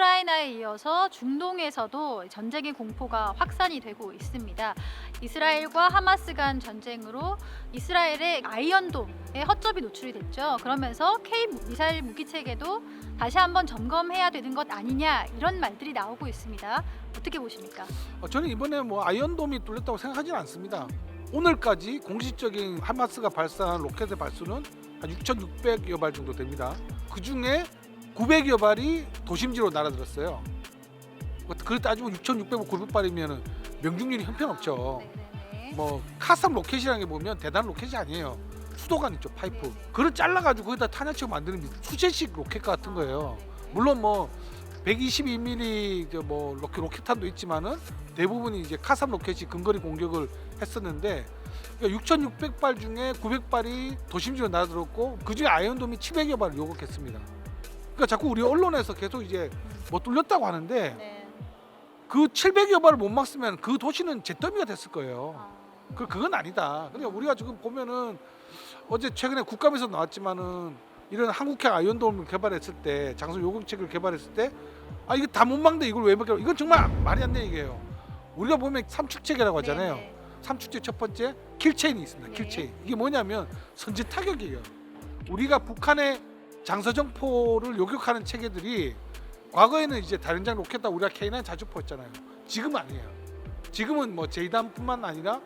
우크라이나에 이어서 중동에서도 전쟁의 공포가 확산이 되고 있습니다. 이스라엘과 하마스 간 전쟁으로 이스라엘의 아이언돔에 허점이 노출이 됐죠. 그러면서 K 미사일 무기 체계도 다시 한번 점검해야 되는 것 아니냐 이런 말들이 나오고 있습니다. 어떻게 보십니까? 저는 이번에 뭐 아이언돔이 뚫렸다고 생각하지는 않습니다. 오늘까지 공식적인 하마스가 발사한 로켓의 발수는 한 6,600여 발 정도 됩니다. 그 중에 900여 발이 도심지로 날아들었어요. 그걸 따지면 6,600발, 900발이면 명중률이 형편없죠. 네네네. 뭐 카삼 로켓이라는 게 보면 대단한 로켓이 아니에요. 수도관 있죠, 파이프. 그걸 잘라가지고 거기다 탄약치고 만드는 수제식 로켓 같은 거예요. 물론 뭐 122mm 뭐 로켓탄도 있지만은 대부분이 이제 카삼 로켓이 근거리 공격을 했었는데, 그러니까 6,600발 중에 900발이 도심지로 날아들었고 그 중에 아이언돔이 700여 발을 요격했습니다. 그러니까 자꾸 우리 언론에서 계속 이제 뭐 뚫렸다고 하는데 네. 그 700여 발을 못 막으면 그 도시는 잿더미가 됐을 거예요. 아, 그건 아니다. 그러니까 우리가 지금 보면은 어제 최근에 국감에서 나왔지만은 이런 한국형 아이언돔을 개발했을 때, 장소 요격책을 개발했을 때 이거 다 못 막는데 이걸 왜 막혀? 이건 정말 말이 안 되는 얘기예요. 우리가 보면 삼축체계라고 하잖아요. 네네. 삼축체 첫 번째 킬체인이 있습니다. 네. 킬체인. 이게 뭐냐면 선제 타격이에요. 우리가 북한의 장서정포를 요격하는 체계들이 과거에는 이제 다련장 로켓다 우리가 K9 자주 포했잖아요. 지금은 아니에요. 지금은 뭐 제이담뿐만 아니라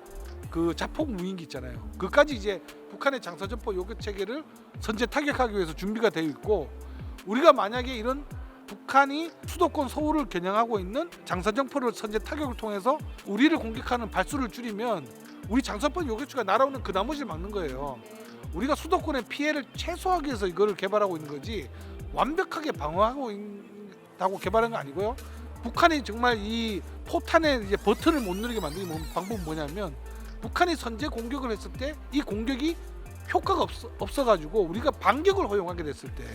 그 자폭 무인기 있잖아요. 그까지 이제 북한의 장서정포 요격 체계를 선제 타격하기 위해서 준비가 되어 있고, 우리가 만약에 이런 북한이 수도권 서울을 겨냥하고 있는 장서정포를 선제 타격을 통해서 우리를 공격하는 발수를 줄이면 우리 장서정포 요격추가 날아오는 그 나머지를 막는 거예요. 우리가 수도권의 피해를 최소화하기 위해서 이거를 개발하고 있는 거지 완벽하게 방어하고 있다고 개발한 거 아니고요. 북한이 정말 이 포탄의 이제 버튼을 못 누르게 만드는 방법은 뭐냐면, 북한이 선제 공격을 했을 때 이 공격이 효과가 없어가지고 우리가 반격을 허용하게 됐을 때,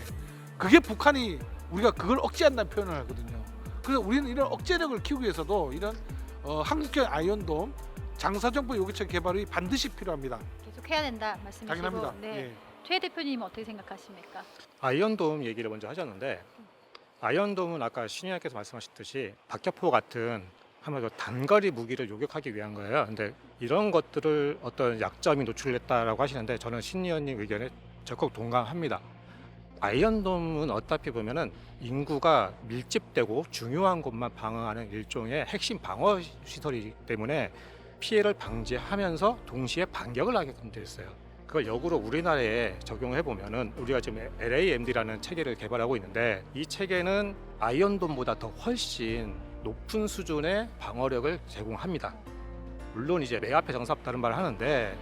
그게 북한이 우리가 그걸 억제한다는 표현을 하거든요. 그래서 우리는 이런 억제력을 키우기 위해서도 이런 한국형 아이언돔 장서정포 요격체 개발이 반드시 필요합니다. 계속 해야 된다 말씀이시고. 당연합니다. 네. 예. 최 대표님 어떻게 생각하십니까? 아이언돔 얘기를 먼저 하셨는데, 아이언돔은 아까 신의원께서 말씀하셨듯이 박격포 같은 한마디로 단거리 무기를 요격하기 위한 거예요. 근데 이런 것들을 어떤 약점이 노출됐다라고 하시는데, 저는 신의원님 의견에 적극 동감합니다. 아이언돔은 어차피 보면은 인구가 밀집되고 중요한 곳만 방어하는 일종의 핵심 방어 시설이기 때문에 피해를 방지하면서 동시에 반격을 하게끔 되어 있어요. 그걸 역으로 우리나라에 적용해 보면은, 우리가 지금 LAMD라는 체계를 개발하고 있는데, 이 체계는 아이언돔보다 더 훨씬 높은 수준의 방어력을 제공합니다. 물론 이제 내 앞에 정사다는 말을 하는데,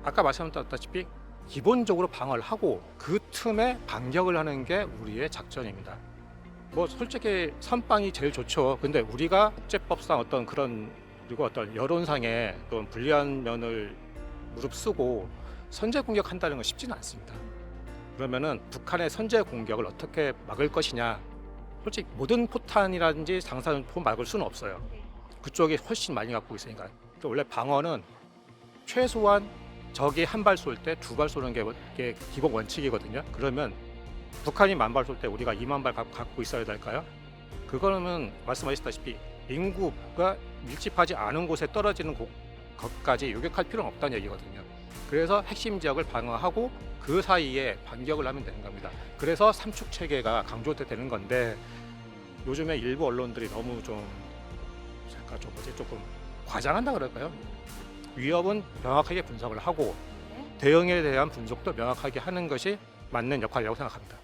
아까 말씀드렸다시피 기본적으로 방어를 하고 그 틈에 반격을 하는 게 우리의 작전입니다. 뭐 솔직히 선빵이 제일 좋죠. 근데 우리가 국제법상 어떤 그런, 그리고 어떤 여론상의 그런 불리한 면을 무릅쓰고 선제 공격한다는 건 쉽지는 않습니다. 그러면은 북한의 선제 공격을 어떻게 막을 것이냐? 솔직히 모든 포탄이라든지 장사포 막을 수는 없어요. 그쪽이 훨씬 많이 갖고 있으니까. 원래 방어는 최소한 적이 한 발 쏠 때 두 발 쏘는 게 기본 원칙이거든요. 그러면 북한이 10,000발 쏠 때 우리가 20,000발 갖고 있어야 될까요? 그거는 말씀하셨다시피 인구가 밀집하지 않은 곳에 떨어지는 것까지 요격할 필요는 없다는 얘기거든요. 그래서 핵심 지역을 방어하고 그 사이에 반격을 하면 되는 겁니다. 그래서 삼축 체계가 강조되는 건데, 요즘에 일부 언론들이 너무 조금 과장한다 그럴까요? 위협은 명확하게 분석을 하고 네. 대응에 대한 분석도 명확하게 하는 것이 맞는 역할이라고 생각합니다.